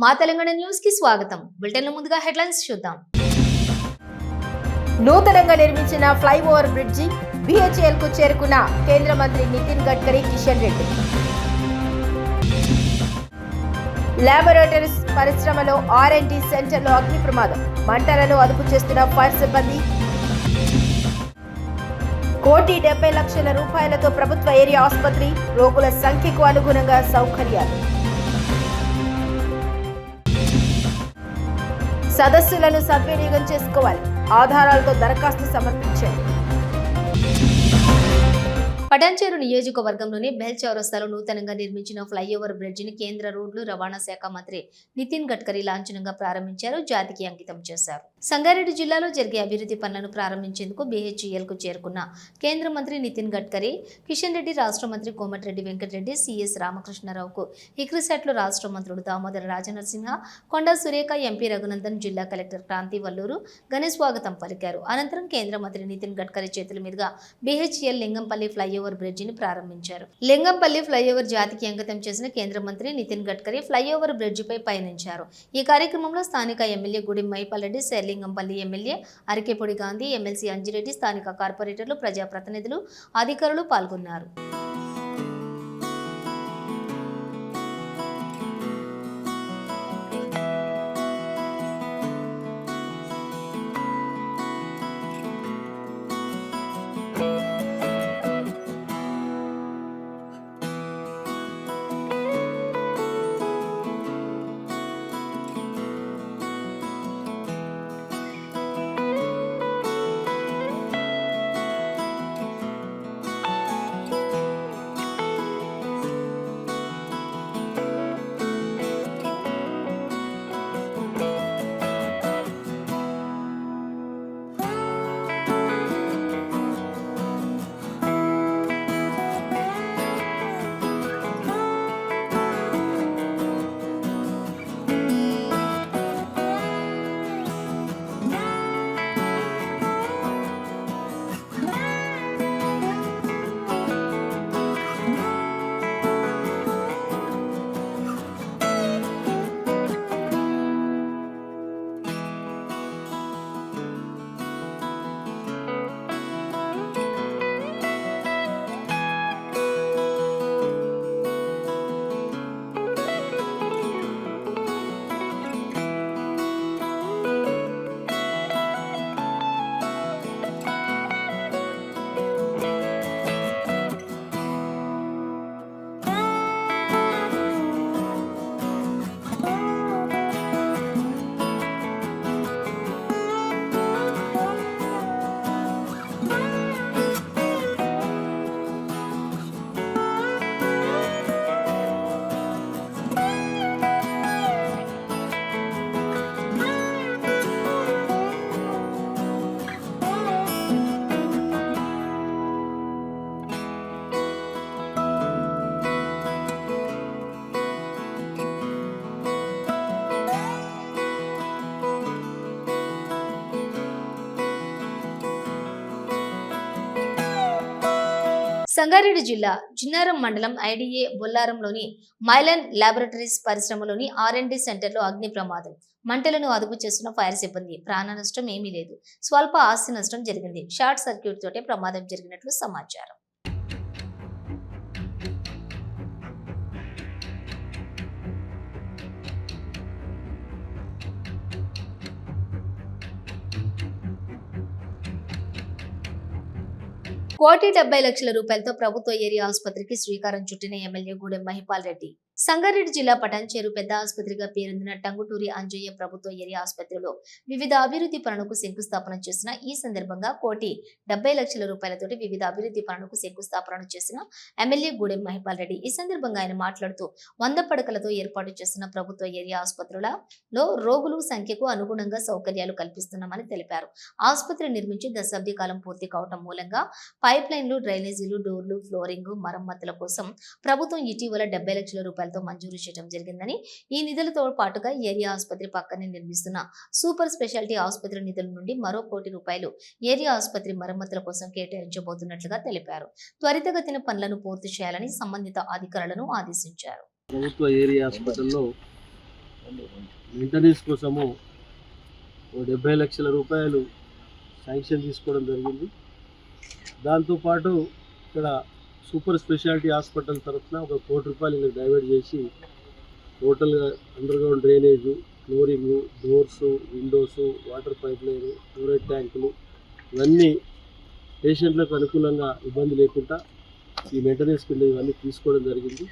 మా తెలంగాణ న్యూస్ కి స్వాగతం. బులెటిన్ లో ముందుగా హెడ్లైన్స్ చూద్దాం. నూతనంగా నిర్మించిన ఫ్లైఓవర్ బ్రిడ్జి BHEL కు చేరుకున్న కేంద్ర మంత్రి నితిన్ గడ్కరీ, కిషన్ రెడ్డి. లాబొరేటరీస్ పరిశ్రమలో R&D సెంటర్లో అగ్ని ప్రమాదం, మంటలను అదుపు చేస్తున్న ఫైర్ సిబ్బంది. 1,70,00,000 రూపాయలతో ప్రభుత్వ ఏరియా ఆసుపత్రి, రోగుల సంఖ్యకు అనుగుణంగా సౌకర్యాలు. సదస్సులను సద్వినియోగం చేసుకోవాలి, ఆధారాలతో దరఖాస్తు సమర్పించండి. పటాన్చేరు నియోజకవర్గంలోని బెల్ చౌరస్తాలో నూతనంగా నిర్మించిన ఫ్లైఓవర్ బ్రిడ్జిని కేంద్ర రోడ్లు రవాణా శాఖ మంత్రి నితిన్ గడ్కరీ లాంఛనంగా ప్రారంభించారు, జాతికి అంకితం చేశారు. సంగారెడ్డి జిల్లాలో జరిగే అభివృద్ధి పనులను ప్రారంభించేందుకు BHEL కు చేరుకున్న కేంద్ర మంత్రి నితిన్ గడ్కరీ, కిషన్ రెడ్డి, రాష్ట్ర మంత్రి కోమటిరెడ్డి వెంకటరెడ్డి, CS రామకృష్ణారావుకు ఇక్రిసెట్లో రాష్ట్ర మంత్రులు దామోదర రాజనరసింహ, కొండా సురేఖ, MP రఘునందన్, జిల్లా కలెక్టర్ క్రాంతి వల్లూరు ఘన స్వాగతం పలికారు. అనంతరం కేంద్ర మంత్రి నితిన్ గడ్కరీ చేతుల మీదుగా BHEL లింగంపల్లి ఫ్లైఓవర్ బ్రిడ్జిని ప్రారంభించారు. లింగంపల్లి ఫ్లైఓవర్ జాతికి అంకితం చేసిన కేంద్ర మంత్రి నితిన్ గడ్కరీ ఫ్లైఓవర్ బ్రిడ్జిపై పయనించారు. ఈ కార్యక్రమంలో స్థానిక MLA Gudem Mahipal Reddy, Lingampally MLA Arekapudi Gandhi, MLC Anji Reddy, స్థానిక కార్పొరేటర్లు, ప్రజాప్రతినిధులు, అధికారులు పాల్గొన్నారు. సంగారెడ్డి జిల్లా జిన్నారం మండలం IDA బొల్లారంలోని మైలన్ లాబొరేటరీస్ పరిశ్రమలోని R&D సెంటర్లో అగ్ని ప్రమాదం, మంటలను అదుపు చేస్తున్న ఫైర్ సిబ్బంది. ప్రాణ నష్టం ఏమీ లేదు, స్వల్ప ఆస్తి నష్టం జరిగింది. షార్ట్ సర్క్యూట్ తోటే ప్రమాదం జరిగినట్లు సమాచారం. ₹1,70,00,000 ప్రభుత్వ ఏరియా ఆసుపత్రికి శ్రీకారం చుట్టిన ఎమ్మెల్యే గుడెం మహిపాల్ రెడ్డి. సంగారెడ్డి జిల్లా పటాన్చేరు పెద్ద ఆసుపత్రిగా పేరొందిన టంగుటూరి అంజయ్య ప్రభుత్వ ఏరియా ఆసుపత్రిలో వివిధ అభివృద్ధి పనులకు శంకుస్థాపన చేసిన ఈ సందర్భంగా ₹1,70,00,000 వివిధ అభివృద్ధి పనులకు శంకుస్థాపన చేసిన ఎమ్మెల్యే గుడెం మహిపాల్ రెడ్డి. ఈ సందర్భంగా ఆయన మాట్లాడుతూ 100 పడకలతో ఏర్పాటు చేసిన ప్రభుత్వ ఏరియా ఆసుపత్రులలో రోగుల సంఖ్యకు అనుగుణంగా సౌకర్యాలు కల్పిస్తున్నామని తెలిపారు. ఆసుపత్రి నిర్మించి దశాబ్ది కాలం పూర్తి కావటం మూలంగా పైప్ లైన్లు, డ్రైనేజీలు, డోర్లు, ఫ్లోరింగ్ మరమ్మతుల కోసం ప్రభుత్వం ఇటీవల ₹70,00,000 మంజూరు చేయడం జరిగిందని, ఈ నిధులతో పాటుగా ఏరియా ఆసుపత్రి పక్కనే నిర్మిస్తున్న సూపర్ స్పెషాలిటీ ఆసుపత్రి నిధుల నుండి మరో ₹1,00,00,000 ఏరియా ఆసుపత్రి మరమ్మతుల కోసం కేటాయించబోతున్నట్లుగా తెలిపారు. త్వరితగతిన పనులను పూర్తి చేయాలని సంబంధిత అధికారులను ఆదేశించారు. ప్రభుత్వ ఏరియా హాస్పిటల్లో మెయింటెనెన్స్ కోసము 70 లక్షల రూపాయలు శాంక్షన్ తీసుకోవడం జరిగింది. దాంతోపాటు ఇక్కడ సూపర్ స్పెషాలిటీ హాస్పిటల్ తరఫున ఒక 1 కోటి రూపాయలు ఇలా డైవర్ట్ చేసి టోటల్గా underground drainage, flooring, doors, windows, water pipe line, fluoride ట్యాంకులు ఇవన్నీ పేషెంట్లకు అనుకూలంగా ఇబ్బంది లేకుండా ఈ మెయింటెనెన్స్ కింద ఇవన్నీ తీసుకోవడం జరిగింది.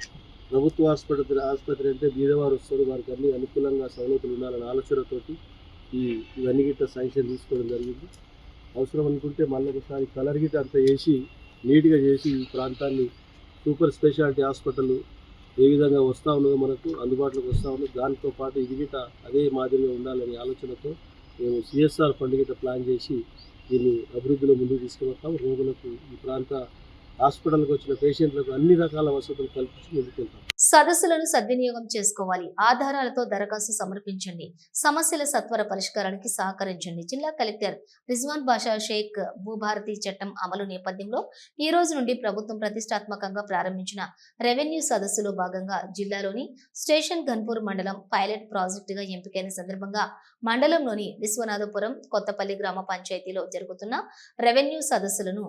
ప్రభుత్వ ఆసుపత్రి అంటే బీదవారు వస్తారు, వారికి అన్ని అనుకూలంగా సౌలతులు ఉండాలనే ఆలోచనతోటి ఇవన్నీ గిట్ట శాంక్షన్ తీసుకోవడం జరిగింది. అవసరం అనుకుంటే మళ్ళీ ఒకసారి కలర్ గిట్ట అంతా వేసి నీట్గా చేసి ఈ ప్రాంతాన్ని సూపర్ స్పెషాలిటీ హాస్పిటల్ ఏ విధంగా వస్తూ ఉన్నదో మనకు అందుబాటులోకి వస్తూ ఉన్నది. దాంతో పాటు ఇది గిట్ట అదే మాదిరిగా ఉండాలనే ఆలోచనతో మేము సిఎస్ఆర్ ఫండ్ గిట్ట ప్లాన్ చేసి దీన్ని అభివృద్ధిలో ముందుకు తీసుకువస్తాం. రోగులకు ఈ ప్రాంత హాస్పిటల్కి వచ్చిన పేషెంట్లకు అన్ని రకాల వసతులు కల్పించి ముందుకెళ్తాం. సదస్సులను సద్వినియోగం చేసుకోవాలి. ఆధారాలతో దరఖాస్తు సమర్పించండి. సమస్యల సత్వర పరిష్కారానికి సహకరించండి. జిల్లా కలెక్టర్ రిజ్వాన్ బాషా షేక్ భూభారతి చట్టం అమలు నేపథ్యంలో ఈ రోజు నుండి ప్రభుత్వం ప్రతిష్టాత్మకంగా ప్రారంభించిన రెవెన్యూ సదస్సులో భాగంగా జిల్లాలోని స్టేషన్ ఘన్పూర్ మండలం పైలట్ ప్రాజెక్టుగా ఎంపికైన సందర్భంగా మండలంలోని విశ్వనాథపురం కొత్తపల్లి గ్రామ పంచాయతీలో జరుగుతున్న రెవెన్యూ సదస్సులను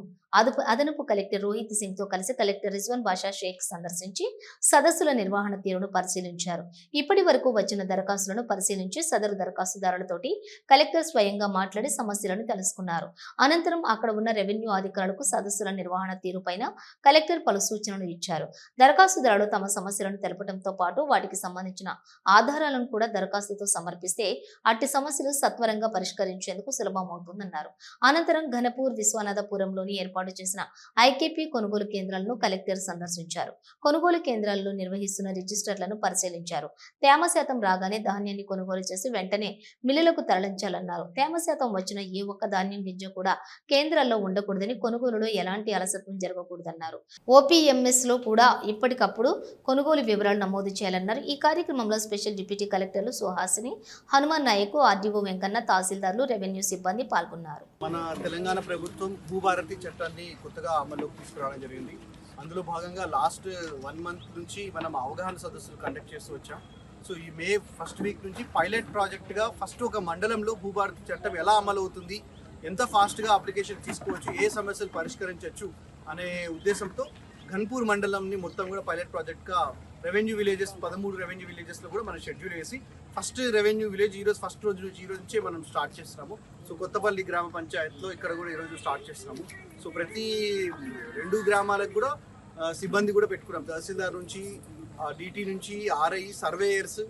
అదనపు కలెక్టర్ రోహిత్ సింగ్ తో కలిసి కలెక్టర్ రిజ్వాన్ బాషా షేక్ సందర్శించి సదస్సుల నిర్వహణ తీరును పరిశీలించారు. ఇప్పటి వరకు వచ్చిన దరఖాస్తులను పరిశీలించి సదరు దరఖాస్తుదారులతోటి కలెక్టర్ స్వయంగా మాట్లాడి సమస్యలను తెలుసుకున్నారు. అనంతరం అక్కడ ఉన్న రెవెన్యూ అధికారులకు సదస్సుల నిర్వహణ తీరుపైన కలెక్టర్ పలు సూచనలు ఇచ్చారు. దరఖాస్తుదారులు తమ సమస్యలను తెలపడంతో పాటు వాటికి సంబంధించిన ఆధారాలను కూడా దరఖాస్తుతో సమర్పిస్తే అట్టి సమస్యలు సత్వరంగా పరిష్కరించేందుకు సులభమవుతుందన్నారు. అనంతరం ఘనపూర్ విశ్వనాథపురంలోని ఏర్పాటు చేసిన ఐకేపీ కొనుగోలు కేంద్రాలను కలెక్టర్ సందర్శించారు. కొనుగోలు కేంద్రాల్లో నిర్వహిస్తున్న రిజిస్టర్లను పరిశీలించారు. తేమ శాతం రాగానే ధాన్యాన్ని కొనుగోలు చేసి వెంటనే మిల్లులకు తరలించాలన్నారు. తేమ శాతం వచ్చిన ఏ ఒక్క ధాన్యం గింజ కూడా కేంద్రాల్లో ఉండకూడదని, కొనుగోలులో ఎలాంటి అలసత్వం జరగకూడదన్నారు. ఓపీఎంఎస్ లో కూడా ఇప్పటికప్పుడు కొనుగోలు వివరాలు నమోదు చేయాలన్నారు. ఈ కార్యక్రమంలో స్పెషల్ డిప్యూటీ కలెక్టర్లు సుహాసిని, హనుమాన్ నాయక్, ఆర్డీఓ వెంకన్న, తహసీల్దార్లు, రెవెన్యూ సిబ్బంది పాల్గొన్నారు. మన తెలంగాణ ప్రభుత్వం భూభారతి చట్టాన్ని కొత్తగా అమల్లోకి తీసుకురావడం జరిగింది. అందులో భాగంగా లాస్ట్ 1 మంత్ నుంచి మనం అవగాహన సదస్సులు కండక్ట్ చేస్తూ వచ్చాం. సో ఈ మే ఫస్ట్ వీక్ నుంచి పైలట్ ప్రాజెక్ట్గా ఫస్ట్ ఒక మండలంలో భూభారతి చట్టం ఎలా అమలు అవుతుంది, ఎంత ఫాస్ట్గా అప్లికేషన్ తీసుకోవచ్చు, ఏ సమస్యలు పరిష్కరించవచ్చు అనే ఉద్దేశంతో ఘన్పూర్ మండలంని మొత్తం కూడా పైలట్ ప్రాజెక్ట్గా రెవెన్యూ విలేజెస్ 13 రెవెన్యూ విలేజెస్లో కూడా మనం షెడ్యూల్ వేసి ఫస్ట్ రెవెన్యూ విలేజ్ ఈరోజు ఫస్ట్ రోజు నుంచి ఈ రోజు నుంచే మనం స్టార్ట్ చేస్తున్నాము. సో కొత్తపల్లి గ్రామ పంచాయత్లో ఇక్కడ కూడా ఈరోజు స్టార్ట్ చేస్తున్నాము. సో ప్రతి 2 గ్రామాలకు కూడా సిబ్బంది కూడా పెట్టుకున్నాం. తహసీల్దార్ నుంచి, డిటి నుంచి, ఆర్ఐ, సర్వేయర్స్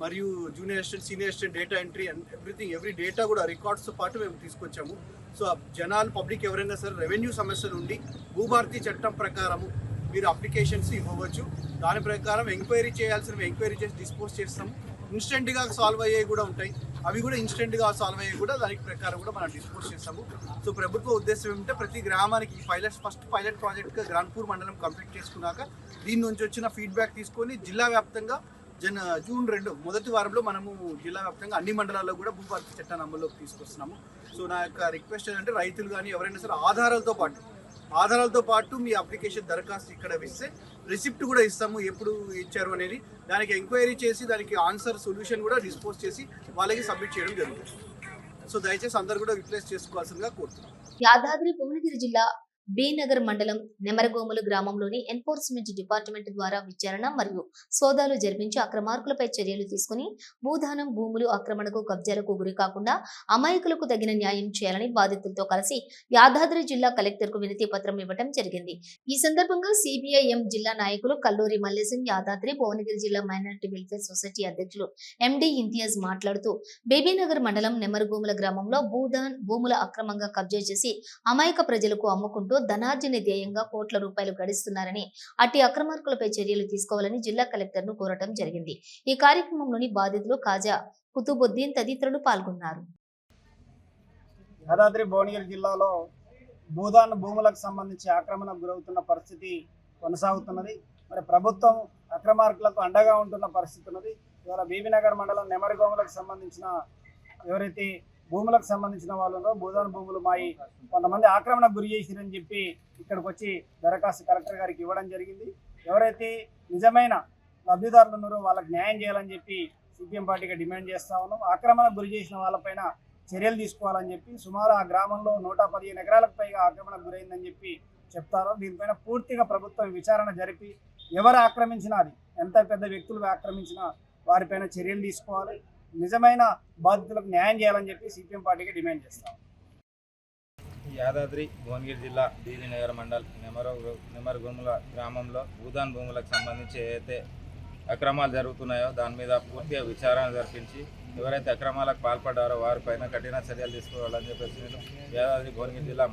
మరియు junior assistant, senior assistant, data entry and every data కూడా రికార్డ్స్తో పాటు మేము తీసుకొచ్చాము. సో జనాలు పబ్లిక్ ఎవరైనా సరే రెవెన్యూ సమస్యలు ఉండి భూభారతి చట్టం ప్రకారము మీరు అప్లికేషన్స్ ఇవ్వవచ్చు. దాని ప్రకారం ఎంక్వైరీ చేయాల్సినవి ఎంక్వైరీ చేసి డిస్పోజ్ చేస్తాము. ఇన్స్టెంట్గా సాల్వ్ అయ్యేవి కూడా ఉంటాయి, అవి కూడా ఇన్స్టెంట్గా సాల్వ్ అయ్యేవి కూడా దానికి ప్రకారం కూడా మనం డిస్పోజ్ చేస్తాము. సో ప్రభుత్వ ఉద్దేశం ఏమిటంటే ప్రతి గ్రామానికి ఫస్ట్ పైలట్ ప్రాజెక్ట్గా ఘన్పూర్ మండలం కంప్లీట్ చేసుకున్నాక దీని నుంచి వచ్చిన ఫీడ్బ్యాక్ తీసుకొని జిల్లా వ్యాప్తంగా జూన్ 2 మొదటి వారంలో మనము జిల్లా వ్యాప్తంగా అన్ని మండలాల్లో కూడా భూభారతి చట్టాన్ని అమల్లోకి తీసుకొస్తున్నాము. సో నా యొక్క రిక్వెస్ట్ ఏంటంటే రైతులు కానీ ఎవరైనా సరే ఆధారాలతో పాటు మీ అప్లికేషన్ దరఖాస్తు ఇక్కడ ఇస్తే రిసిప్ట్ కూడా ఇస్తాము, ఎప్పుడు ఇచ్చారు అనేది దానికి ఎంక్వైరీ చేసి దానికి ఆన్సర్ సొల్యూషన్ కూడా డిస్పోజ్ చేసి వాళ్ళకి సబ్మిట్ చేయడం జరుగుతుంది. సో దయచేసి అందరూ కూడా యూటిలైజ్ చేసుకోవాల్సిందిగా కోరుతున్నాం. యాదాద్రి భువనగిరి జిల్లా బి నగర్ మండలం నెమరగోములు గ్రామంలోని ఎన్ఫోర్స్మెంట్ డిపార్ట్మెంట్ ద్వారా విచారణ మరియు సోదాలు జరిపించి అక్రమార్కులపై చర్యలు తీసుకుని భూదానం, భూములు ఆక్రమణకు, కబ్జాలకు గురి కాకుండా అమాయకులకు తగిన న్యాయం చేయాలని బాధితులతో కలిసి యాదాద్రి జిల్లా కలెక్టర్ కు వినతి పత్రం ఇవ్వడం జరిగింది. ఈ సందర్భంగా సిపిఐఎం జిల్లా నాయకులు కల్లూరి మల్లేశం, యాదాద్రి భువనగిరి జిల్లా మైనారిటీ వెల్ఫేర్ సొసైటీ అధ్యక్షులు ఎండి ఇంతియాజ్ మాట్లాడుతూ బేబీనగర్ మండలం నెమరగోముల గ్రామంలో భూముల అక్రమంగా కబ్జా చేసి అమాయక ప్రజలకు అమ్ముకుంటూ ధనార్జన ధ్యేయంగా కోట్ల రూపాయలు గడిస్తున్నారని, అట్టి అక్రమార్కులపై చర్యలు తీసుకోవాలని జిల్లా కలెక్టర్ ను కోరటం జరిగింది. ఈ కార్యక్రమంలోని బాధితులు కాజా కుతుబుద్దీన్ తదితరులు పాల్గొన్నారు. యాదాద్రి భువనగిరి జిల్లాలో భూములకు సంబంధించి ఆక్రమణకు గురవుతున్న పరిస్థితి కొనసాగుతున్నది. మరి ప్రభుత్వం అక్రమార్కులకు అండగా ఉంటున్న పరిస్థితి ఉన్నది. ఇవాళ బీబీనగర్ మండలం నెమరగోములకు సంబంధించిన ఎవరైతే భూములకు సంబంధించిన వాళ్ళు భూదాన భూములు మాయి కొంతమంది ఆక్రమణకు గురి చేసిరని చెప్పి ఇక్కడికి వచ్చి దరఖాస్తు కలెక్టర్ గారికి ఇవ్వడం జరిగింది. ఎవరైతే నిజమైన లబ్ధిదారులు ఉన్నారో వాళ్ళకి న్యాయం చేయాలని చెప్పి సిపిఎం పార్టీగా డిమాండ్ చేస్తా ఉన్నాం. ఆక్రమణకు గురి చేసిన వాళ్ళపైన చర్యలు తీసుకోవాలని చెప్పి సుమారు ఆ గ్రామంలో 115 ఎకరాలకు పైగా ఆక్రమణకు గురైందని చెప్పి చెప్తారు. దీనిపైన పూర్తిగా ప్రభుత్వం విచారణ జరిపి ఎవరు ఆక్రమించినా, అది ఎంత పెద్ద వ్యక్తులు ఆక్రమించినా వారిపైన చర్యలు తీసుకోవాలి, నిజమైన బాధితులకు న్యాయం చేయాలని చెప్పి సిపిఎం పార్టీగా డిమాండ్ చేస్తాం. యాదాద్రి భువనగిరి జిల్లా బీబీ నగర్ మండల్ నెమరుగుముల గ్రామంలో భూదాన్ భూములకు సంబంధించి ఏదైతే అక్రమాలు జరుగుతున్నాయో దాని మీద పూర్తిగా విచారణ జరిపించి ఎవరైతే అక్రమాలకు పాల్పడ్డారో వారిపైన కఠిన చర్యలు తీసుకోవాలని చెప్పేసి నేను యాదాద్రి భువనగిరి జిల్లా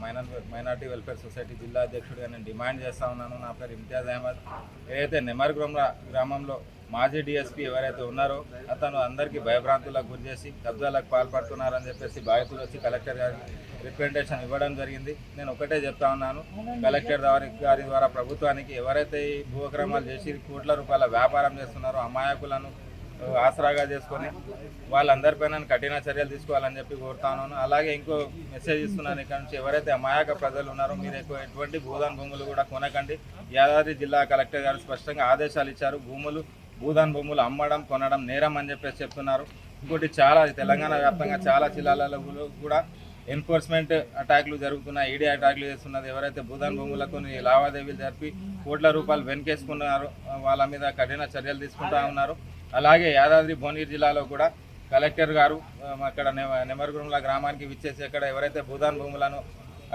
మైనార్టీ వెల్ఫేర్ సొసైటీ జిల్లా అధ్యక్షుడిగా నేను డిమాండ్ చేస్తూ ఉన్నాను. నా పేరు ఇంతియాజ్ అహ్మద్. ఏదైతే నెమరుగుముల గ్రామంలో మాజీ డిఎస్పీ ఎవరైతే ఉన్నారో అతను అందరికీ భయభ్రాంతులకు గురి చేసి కబ్జాలకు పాల్పడుతున్నారని చెప్పేసి బాధితులు వచ్చి కలెక్టర్ గారికి రిప్రజెంటేషన్ ఇవ్వడం జరిగింది. నేను ఒకటే చెప్తా ఉన్నాను, కలెక్టర్ గారి ద్వారా ప్రభుత్వానికి ఎవరైతే ఈ భూ అక్రమాలు చేసి కోట్ల రూపాయల వ్యాపారం చేస్తున్నారో అమాయకులను ఆసరాగా చేసుకొని వాళ్ళందరిపైన కఠిన చర్యలు తీసుకోవాలని చెప్పి కోరుతా ఉన్నాను. అలాగే ఇంకో మెసేజ్ ఇస్తున్నాను, ఇక్కడ నుంచి ఎవరైతే అమాయక ప్రజలు ఉన్నారో మీరు ఎటువంటి భూదాన్ భూములు కూడా కొనకండి. యాదాద్రి జిల్లా కలెక్టర్ గారు స్పష్టంగా ఆదేశాలు ఇచ్చారు. భూదాన్ భూములు అమ్మడం కొనడం నేరం అని చెప్పేసి చెప్తున్నారు. ఇంకోటి చాలా తెలంగాణ వ్యాప్తంగా చాలా జిల్లాలలో కూడా ఎన్ఫోర్స్మెంట్ అటాక్లు జరుగుతున్నాయి, ఈడీ అటాక్లు చేస్తున్నది. ఎవరైతే భూదాన్ భూములకు లావాదేవీలు జరిపి కోట్ల రూపాయలు వెనకేసుకున్నారో వాళ్ళ మీద కఠిన చర్యలు తీసుకుంటా ఉన్నారు. అలాగే యాదాద్రి భువనగిరి జిల్లాలో కూడా కలెక్టర్ గారు అక్కడ నెమరుగుముల గ్రామానికి విచ్చేసి అక్కడ ఎవరైతే భూదాన్ భూములను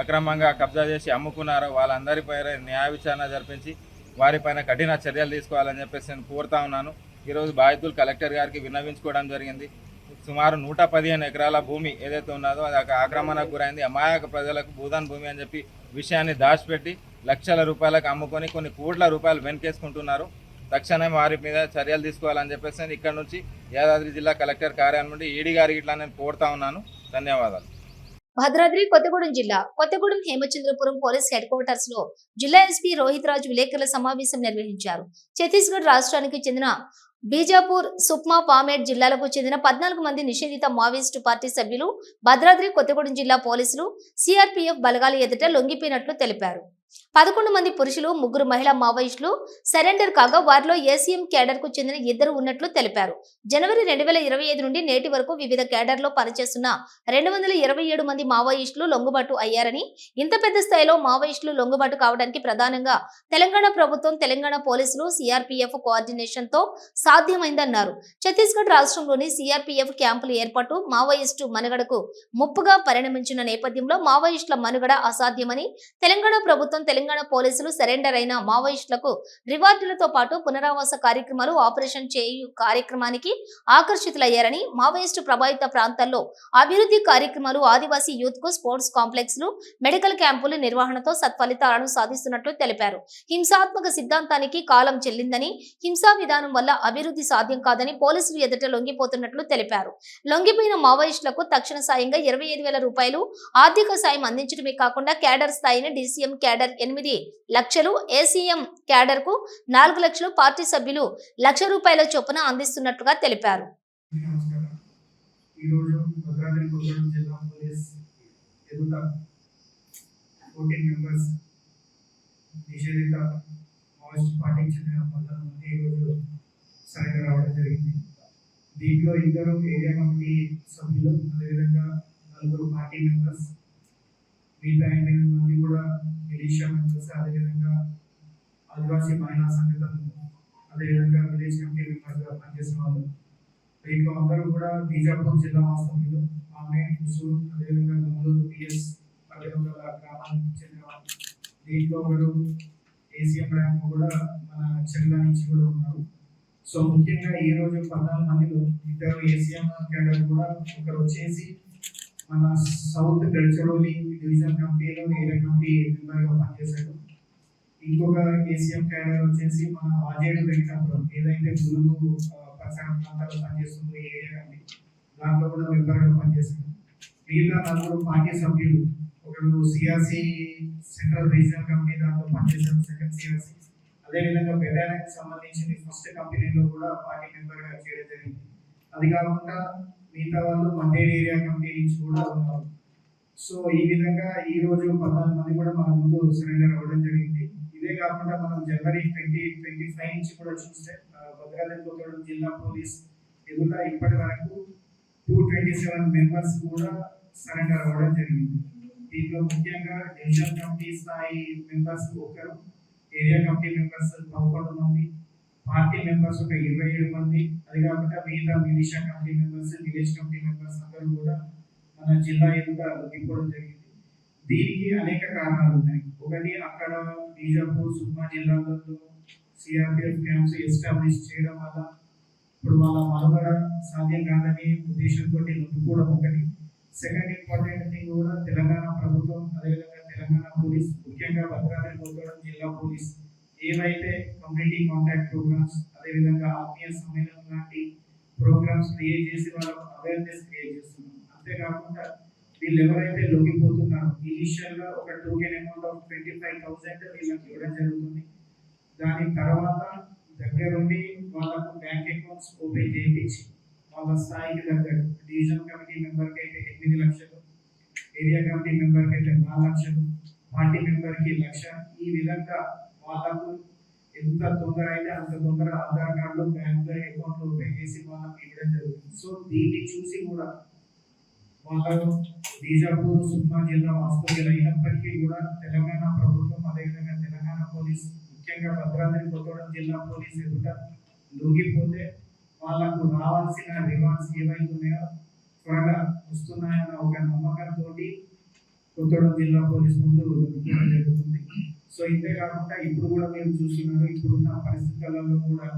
అక్రమంగా కబ్జా చేసి అమ్ముకున్నారో వాళ్ళందరిపై న్యాయ విచారణ జరిపించి వారిపైన కఠిన చర్యలు తీసుకోవాలని చెప్పేసి నేను కోరుతా ఉన్నాను. ఈరోజు బాధితులు కలెక్టర్ గారికి విన్నవించుకోవడం జరిగింది. సుమారు 115 ఎకరాల భూమి ఏదైతే ఉన్నదో అది ఆక్రమణకు గురైంది. అమాయక ప్రజలకు భూదాన్ భూమి అని చెప్పి విషయాన్ని దాచిపెట్టి లక్షల రూపాయలకు అమ్ముకొని కొన్ని కోట్ల రూపాయలు వెనకేసుకుంటున్నారు. తక్షణమే వారి మీద చర్యలు తీసుకోవాలని చెప్పేసి నేను ఇక్కడ నుంచి యాదాద్రి జిల్లా కలెక్టర్ కార్యాలయం నుండి ఈడీ గారికి ఇట్లా నేను కోరుతా ఉన్నాను. ధన్యవాదాలు. భద్రాద్రి కొత్తగూడెం జిల్లా కొత్తగూడెం హేమచంద్రపురం పోలీస్ హెడ్ క్వార్టర్స్ లో జిల్లా ఎస్పీ రోహిత్ రాజ్ విలేకరుల సమావేశం నిర్వహించారు. ఛత్తీస్గఢ్ రాష్ట్రానికి చెందిన బీజాపూర్, సుక్మా, పామేట్ జిల్లాలకు చెందిన 14 మంది నిషేధిత మావోయిస్టు పార్టీ సభ్యులు భద్రాద్రి కొత్తగూడెం జిల్లా పోలీసులు సిఆర్పీఎఫ్ బలగాల ఎదుట లొంగిపోయినట్లు తెలిపారు. 11 మంది పురుషులు, 3 మహిళా మావోయిస్టులు సరెండర్ కాగా వారిలో ఏసీఎం కేడర్ కు చెందిన 2 ఉన్నట్లు తెలిపారు. జనవరి 2025 నుండి నేటి వరకు వివిధ కేడర్లో పనిచేస్తున్న 227 మంది మావోయిస్టులు లొంగుబాటు అయ్యారని, ఇంత పెద్ద స్థాయిలో మావోయిస్టులు లొంగుబాటు కావడానికి ప్రధానంగా తెలంగాణ ప్రభుత్వం, తెలంగాణ పోలీసులు, సిఆర్పీఎఫ్ కోఆర్డినేషన్ తో సాధ్యమైందన్నారు. ఛత్తీస్గఢ్ రాష్ట్రంలోని సిఆర్పీఎఫ్ క్యాంపుల ఏర్పాటు మావోయిస్టు మనుగడకు ముప్పుగా పరిణమించిన నేపథ్యంలో మావోయిస్టుల మనుగడ అసాధ్యమని తెలంగాణ ప్రభుత్వం, తెలంగాణ పోలీసులు సరెండర్ అయిన మావోయిస్టులకు రివార్డులతో పాటు పునరావాస కార్యక్రమాలు, ఆపరేషన్ చేయు కార్యక్రమానికి ఆకర్షితులయ్యారని, మావోయిస్టు ప్రభావిత ప్రాంతాల్లో అభివృద్ధి కార్యక్రమాలు, ఆదివాసీ యూత్ కు స్పోర్ట్స్ కాంప్లెక్స్లు, మెడికల్ క్యాంపులు నిర్వహణతో సత్ఫలితాలను సాధిస్తున్నట్లు తెలిపారు. హింసాత్మక సిద్ధాంతానికి కాలం చెల్లిందని, హింసా విధానం వల్ల అభివృద్ధి సాధ్యం కాదని పోలీసులు ఎదుట లొంగిపోతున్నట్లు తెలిపారు. లొంగిపోయిన మావోయిస్టులకు తక్షణ సాయంగా 25,000 రూపాయలు ఆర్థిక సాయం అందించడమే కాకుండా కేడర్ స్థాయిని డీసీఎం కేడర్ 8 లక్షలు, ఏసీఎం క్యాడర్ కు 4 లక్షలు, పార్టీ సభ్యులు ₹1,00,000 చొప్పున అందిస్తున్నట్లుగా తెలిపారు. దీంట్లో 2 ఏరియా కమిటీ సభ్యులు, అదేవిధంగా 4 పార్టీ మెంబర్స్, మిగతా 8 మంది కూడా మిలిషియా మెంబర్స్, అదేవిధంగా ఆదివాసీ మహిళా సంఘటనలు, అదేవిధంగా విలేజ్ కమిటీ మెంబర్స్గా పనిచేసిన వాళ్ళు. దీంట్లో అందరూ కూడా బీజాపూర్ జిల్లా వాస్తవ్యులు, ఆమె హుసూర్, అదేవిధంగా గమలూరు పిఎస్ అదేవిధంగా గ్రామానికి చెందిన వాళ్ళు. దీంట్లో ఒకరు ఏసీఎం ర్యాంక్ కూడా మన చెంగా నుంచి కూడా ఉన్నారు. సో ముఖ్యంగా ఈ రోజు 14 మందిలో 2 ఏసీఎం క్యాడర్ కూడా, ఒకరు వచ్చేసి మన సౌత్ గడ్చరోలి డివిజన్ కమిటీలో ఏరియా కమిటీ మెంబర్గా పనిచేశాడు. ఇంకొక ఏసీఎం క్యాడర్ వచ్చేసి మన వాజేడు వెంకటాపురం, ఏదైతే ములుగు పరిసర ప్రాంతాల్లో పనిచేస్తుందో ఏరియా కమిటీ, దాంట్లో కూడా మెంబర్గా పనిచేశాడు. మిగతా 4 పార్టీ సభ్యులు, ఒకరు సిఆర్సీ సెంట్రల్ రీజనల్ కమిటీ దాంట్లో పనిచేశాడు, సెకండ్ సిఆర్సీ. అదేవిధంగా బెటాలియన్కి సంబంధించిన ఫస్ట్ కంపెనీలో కూడా పార్టీ మెంబర్గా చేయడం జరిగింది. అది కాకుండా మిగతా వాళ్ళు మండేడ్ ఏరియా కమిటీ నుంచి కూడా ఉన్నారు. సో ఈ విధంగా ఈ రోజు 14 మంది కూడా మన ముందు సరెండర్ అవ్వడం జరిగింది. ఇదే కాకుండా మనం జనవరి 2025 నుంచి కూడా చూస్తే భద్రాద్రి కొత్తగూడెం జిల్లా పోలీస్ ఎదుట ఇప్పటి వరకు 227 మెంబర్స్ కూడా సరెండర్ అవ్వడం జరిగింది. దీంట్లో ముఖ్యంగా డివిజన్ కమిటీ స్థాయి మెంబర్స్ ఒకరు, ఏరియా కమిటీ మెంబర్స్ 11 మంది, పార్టీ మెంబర్స్ ఒక 27 మంది, అది కాకుండా మిగతా militia committee members, village committee members అందరూ కూడా మన జిల్లా ఎదుట లొంగిపోవడం జరిగింది. దీనికి అనేక కారణాలు ఉన్నాయి. ఒకటి, అక్కడ బీజాపూర్, సుక్మా జిల్లాలలో సిఆర్పిఎఫ్ క్యాంప్స్ ఎస్టాబ్లిష్ చేయడం వల్ల ఇప్పుడు వాళ్ళ మనుగడ సాధ్యం కాదని ఉద్దేశంతో లొంగిపోవడం ఒకటి. సెకండ్ ఇంపార్టెంట్ థింగ్ కూడా తెలంగాణ ప్రభుత్వం, అదేవిధంగా తెలంగాణ పోలీస్, ముఖ్యంగా భద్రాద్రి కొత్తగూడెం జిల్లా పోలీస్ ఏవైతే కమ్యూనిటీ కాంటాక్ట్ ప్రోగ్రామ్స్, అదేవిధంగా ఆత్మీయ సమ్మేళనం లాంటి ప్రోగ్రామ్స్ క్రియేట్ చేసి వాళ్ళకు అవేర్నెస్ క్రియేట్ చేస్తున్నారు. అంతేకాకుండా వీళ్ళు ఎవరైతే లొంగిపోతున్నారో ఇనిషియల్ గా ఒక టోకెన్ అమౌంట్ ఆఫ్ 25,000 వీళ్ళకి ఇవ్వడం జరుగుతుంది. దాని తర్వాత దగ్గరుండి వాళ్ళకు బ్యాంక్ అకౌంట్స్ ఓపెన్ చేయించి వాళ్ళ స్థాయికి దగ్గర డివిజన్ కమిటీ మెంబర్కి అయితే 8 లక్షలు, ఏరియా కమిటీ మెంబర్కి అయితే 4 లక్షలు, పార్టీ మెంబర్కి 1 లక్ష, ఈ విధంగా వాళ్ళకు ఎంత తొందర అయితే అంత తొందర ఆధార్ కార్డులు, బ్యాంక్ అకౌంట్లు ఓపెన్ చేసి వాళ్ళకి ఇవ్వడం జరుగుతుంది. సో దీన్ని చూసి కూడా వాళ్ళు బీజాపూర్, సుక్మా జిల్లా వాస్తవ్యులు అయినప్పటికీ కూడా తెలంగాణ ప్రభుత్వం, అదేవిధంగా తెలంగాణ పోలీస్, ముఖ్యంగా భద్రాద్రి కొత్తగూడెం జిల్లా పోలీస్ ఎదుట లొంగిపోతే వాళ్ళకు రావాల్సిన రివార్డ్స్ ఏవైతే ఉన్నాయో త్వరగా వస్తున్నాయన్న ఒక నమ్మకంతో కొత్తగూడెం జిల్లా పోలీస్ ముందు లొంగిపోవడం జరుగుతుంది. సో ఇంతే కాకుండా ఇప్పుడు కూడా మీరు చూస్తున్నారు, ఇప్పుడున్న పరిస్థితులలో కూడా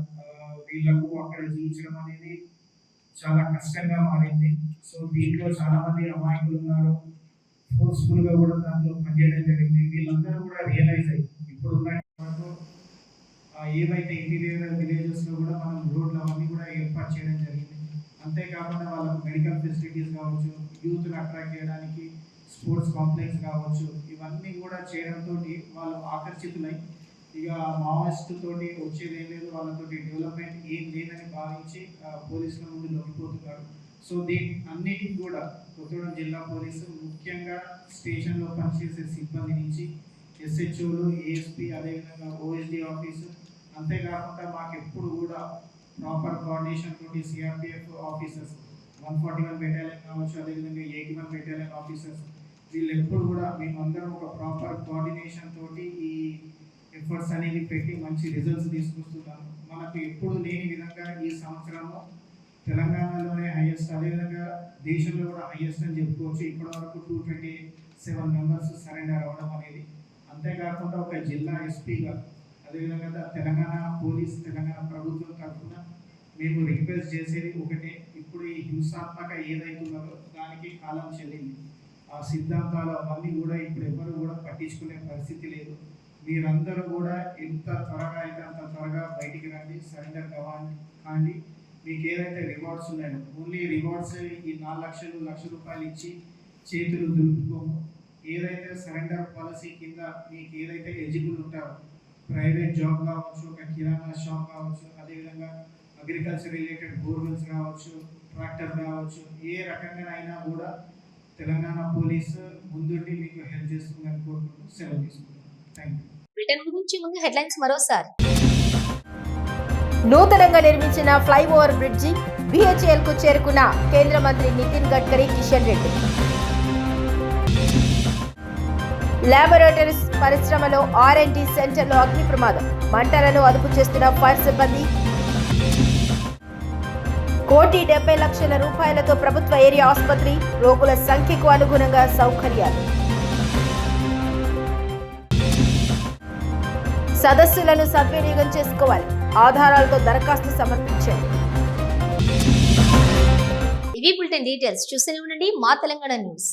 వీళ్ళకు అక్కడ జీవించడం అనేది చాలా కష్టంగా మారింది. సో దీంట్లో చాలా మంది అమాయకులు ఉన్నారు, ఫోర్స్ఫుల్ గా కూడా దాంట్లో పనిచేయడం జరిగింది. వీళ్ళందరూ కూడా రియలైజ్ అయ్యి ఇప్పుడున్న ఏవైతే ఇంటీరియర్ విలేజెస్ లో కూడా మనం రోడ్లు అవన్నీ కూడా ఏర్పాటు చేయడం జరిగింది. అంతేకాకుండా వాళ్ళకు మెడికల్ ఫెసిలిటీస్ కావచ్చు, యూత్ అట్రాక్ట్ చేయడానికి స్పోర్ట్స్ కాంప్లెక్స్ కావచ్చు, ఇవన్నీ కూడా చేయడంతో వాళ్ళు ఆకర్షితులై ఇక మావోయిస్ట్ తోటి వచ్చేది ఏం లేదు, వాళ్ళతోటి డెవలప్మెంట్ ఏం లేదని భావించి పోలీసుల ముందు లొంగిపోతున్నారు. సో దీని అన్నిటికి కూడా కొత్తగూడెం జిల్లా పోలీసు, ముఖ్యంగా స్టేషన్లో పనిచేసే సిబ్బంది నుంచి ఎస్హెచ్ఓలు, ఏఎస్పీ, అదేవిధంగా ఓఎస్డి ఆఫీసు, అంతేకాకుండా మాకు ఎప్పుడు కూడా ప్రాపర్ కోఆర్డినేషన్ తోటి సిఆర్పిఎఫ్ ఆఫీసర్స్ 141 బెటాలియన్ కావచ్చు, అదేవిధంగా 81 బెటాలియన్ ఆఫీసర్స్, వీళ్ళు ఎప్పుడు కూడా మేమందరం ఒక ప్రాపర్ కోఆర్డినేషన్ తోటి ఈ ఎఫర్ట్స్ అనేవి పెట్టి మంచి రిజల్ట్స్ తీసుకొస్తున్నాము. మనకు ఎప్పుడు లేని విధంగా ఈ సంవత్సరము తెలంగాణలోనే హైయెస్ట్, అదేవిధంగా దేశంలో కూడా హైయెస్ట్ అని చెప్పుకోవచ్చు. ఇప్పటి వరకు 227 మెంబర్స్ సరెండర్ అవ్వడం అనేది. అంతేకాకుండా ఒక జిల్లా ఎస్పీగా, అదేవిధంగా తెలంగాణ పోలీస్, తెలంగాణ ప్రభుత్వం తరఫున మేము రిక్వెస్ట్ చేసేది ఒకటే, ఇప్పుడు ఈ హింసాత్మక ఏదైతుందో దానికి కాలం చెల్లింది. ఆ సిద్ధాంతాలు అవన్నీ కూడా ఇప్పుడు ఎవరు కూడా పట్టించుకునే పరిస్థితి లేదు. మీరందరూ కూడా ఎంత త్వరగా అయితే అంత త్వరగా బయటికి రండి, సరెండర్ కాండి. మీకు ఏదైతే రివార్డ్స్ ఉన్నాయో, ఓన్లీ రివార్డ్స్ ఈ 4 లక్షలు, 1 లక్ష రూపాయలు ఇచ్చి చేతులు దులుపుకోము. ఏదైతే సరెండర్ పాలసీ కింద మీకు ఏదైతే ఎలిజిబుల్ ఉంటారో, ప్రైవేట్ జాబ్ కావచ్చు, ఒక కిరాణా షాప్ కావచ్చు, అదేవిధంగా అగ్రికల్చర్ రిలేటెడ్ బోర్వెల్స్ కావచ్చు, ట్రాక్టర్ కావచ్చు, ఏ రకంగా అయినా కూడా తెలంగాణ పోలీసు ముందుండి మీకు హెల్ప్ చేస్తుందని కోరుకుంటూ సెలవు తీసుకుంటున్నాను. Thank you. బ్రిటన్ గురించి ముందు హెడ్లైన్స్ మరోసారి. నూతనంగా నిర్మించిన ఫ్లైఓవర్ బ్రిడ్జి బిహెచ్ఎల్ కు చేరుకున్న కేంద్ర మంత్రి నితిన్ గడ్కరీ, కిషన్ రెడ్డి. లాబొరేటరీస్ పరిశ్రమలో R&D సెంటర్లో అగ్ని ప్రమాదం, మంటలను అదుపు చేస్తున్న ఫైర్ సిబ్బంది. 1,70,00,000 రూపాయలతో ప్రభుత్వ ఏరియా ఆసుపత్రి, రోగుల సంఖ్యకు అనుగుణంగా సౌకర్యాలు. సదస్సులను సద్వినియోగం చేసుకోవాలి, ఆధారాలతో దరఖాస్తు సమర్పించండి. ఇవి బులెటిన్ డీటెయిల్స్. చూస్తూనే ఉండండి మా తెలంగాణ న్యూస్.